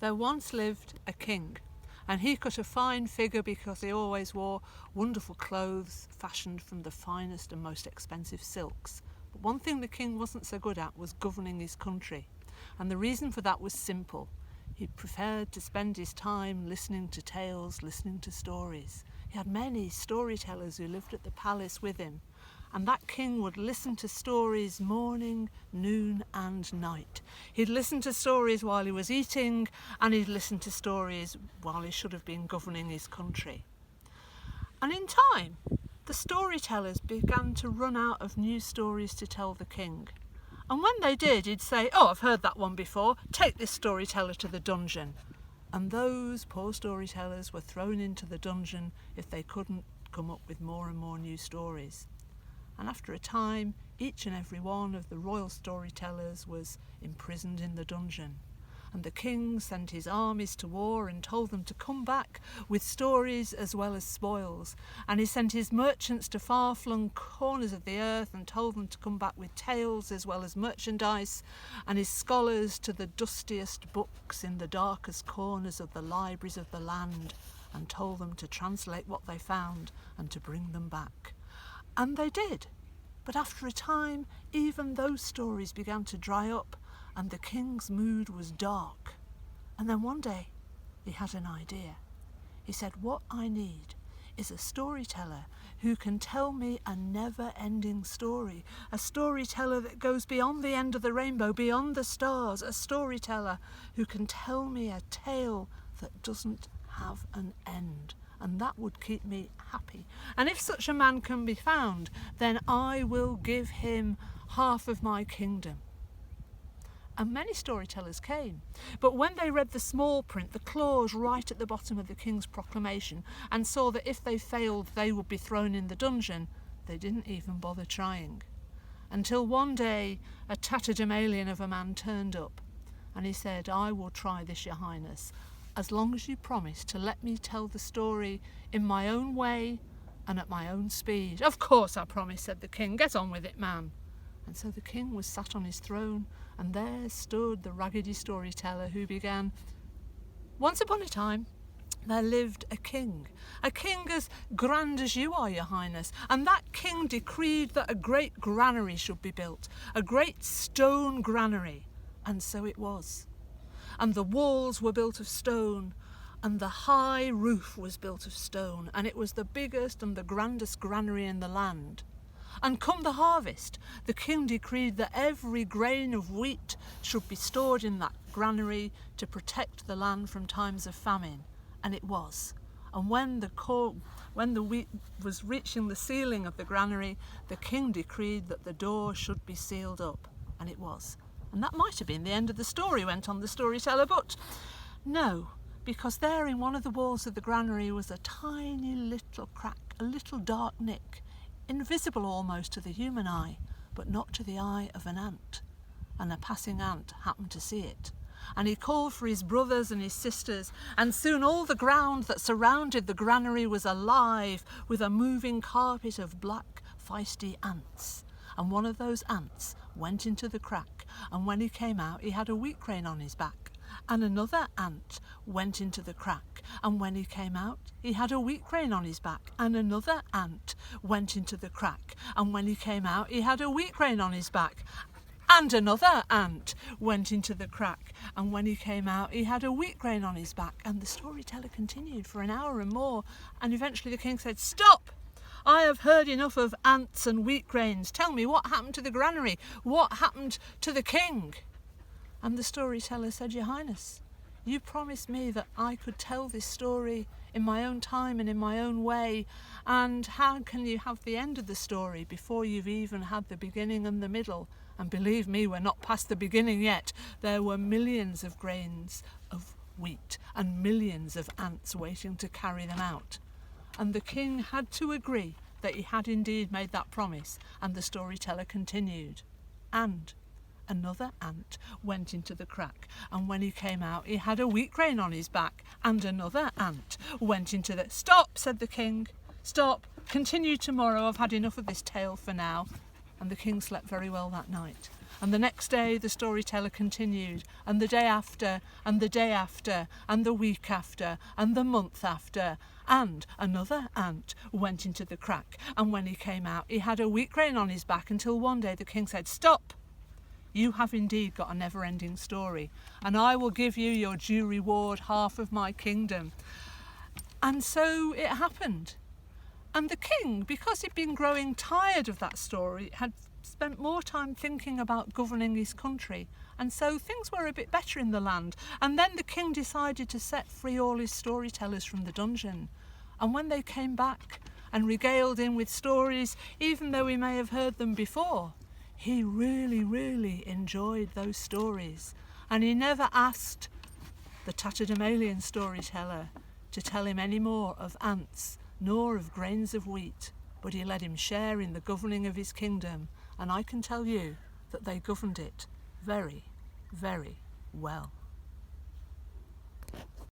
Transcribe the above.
There once lived a king, and he cut a fine figure because he always wore wonderful clothes fashioned from the finest and most expensive silks. But one thing the king wasn't so good at was governing his country, and the reason for that was simple. He preferred to spend his time listening to tales, listening to stories. He had many storytellers who lived at the palace with him, and that king would listen to stories morning, noon and night. He'd listen to stories while he was eating, and he'd listen to stories while he should have been governing his country. And in time, the storytellers began to run out of new stories to tell the king. And when they did, he'd say, "Oh, I've heard that one before. Take this storyteller to the dungeon." And those poor storytellers were thrown into the dungeon if they couldn't come up with more and more new stories. And after a time, each and every one of the royal storytellers was imprisoned in the dungeon. And the king sent his armies to war and told them to come back with stories as well as spoils. And he sent his merchants to far-flung corners of the earth and told them to come back with tales as well as merchandise, and his scholars to the dustiest books in the darkest corners of the libraries of the land, and told them to translate what they found and to bring them back. And they did. But after a time, even those stories began to dry up, and the king's mood was dark. And then one day, he had an idea. He said, "What I need is a storyteller who can tell me a never-ending story, a storyteller that goes beyond the end of the rainbow, beyond the stars, a storyteller who can tell me a tale that doesn't have an end. And that would keep me happy. And if such a man can be found, then I will give him half of my kingdom." And many storytellers came, but when they read the small print, the clause right at the bottom of the king's proclamation, and saw that if they failed they would be thrown in the dungeon, they didn't even bother trying. Until one day a tatterdemalion of a man turned up, and he said, "I will try this, your highness, as long as you promise to let me tell the story in my own way and at my own speed." "Of course I promise," said the king. "Get on with it, man." And so the king was sat on his throne, and there stood the raggedy storyteller who began, "Once upon a time there lived a king as grand as you are, your highness, and that king decreed that a great granary should be built, a great stone granary, and so it was. And the walls were built of stone, and the high roof was built of stone, and it was the biggest and the grandest granary in the land. And come the harvest, the king decreed that every grain of wheat should be stored in that granary to protect the land from times of famine, and it was. And when the wheat was reaching the ceiling of the granary, the king decreed that the door should be sealed up, and it was. And that might have been the end of the story," went on the storyteller, but no, because there in one of the walls of the granary was a tiny little crack, a little dark nick, invisible almost to the human eye, but not to the eye of an ant. And a passing ant happened to see it. And he called for his brothers and his sisters, and soon all the ground that surrounded the granary was alive with a moving carpet of black, feisty ants. And one of those ants went into the crack, and when he came out he had a wheat grain on his back. And another ant went into the crack, and when he came out he had a wheat grain on his back. And another ant went into the crack, and when he came out he had a wheat grain on his back. And another ant went into the crack, and when he came out he had a wheat grain on his back. And the storyteller continued for an hour and more, and eventually the king said, "Stop! I have heard enough of ants and wheat grains. Tell me, what happened to the granary? What happened to the king?" And the storyteller said, "Your highness, you promised me that I could tell this story in my own time and in my own way, and how can you have the end of the story before you've even had the beginning and the middle? And believe me, we're not past the beginning yet. There were millions of grains of wheat and millions of ants waiting to carry them out." And the king had to agree that he had indeed made that promise, and the storyteller continued. And another ant went into the crack, and when he came out he had a wheat grain on his back. And another ant went into the... "Stop," said the king. "Stop. Continue tomorrow. I've had enough of this tale for now." And the king slept very well that night. And the next day the storyteller continued, and the day after, and the day after, and the week after, and the month after, and another ant went into the crack, and when he came out he had a wheat grain on his back, until one day the king said, "Stop! You have indeed got a never-ending story, and I will give you your due reward, half of my kingdom." And so it happened. And the king, because he'd been growing tired of that story, had spent more time thinking about governing his country, and so things were a bit better in the land. And then the king decided to set free all his storytellers from the dungeon, and when they came back and regaled him with stories, even though he may have heard them before, he really enjoyed those stories, and he never asked the tatterdemalion storyteller to tell him any more of ants nor of grains of wheat, but he let him share in the governing of his kingdom, and I can tell you that they governed it very well.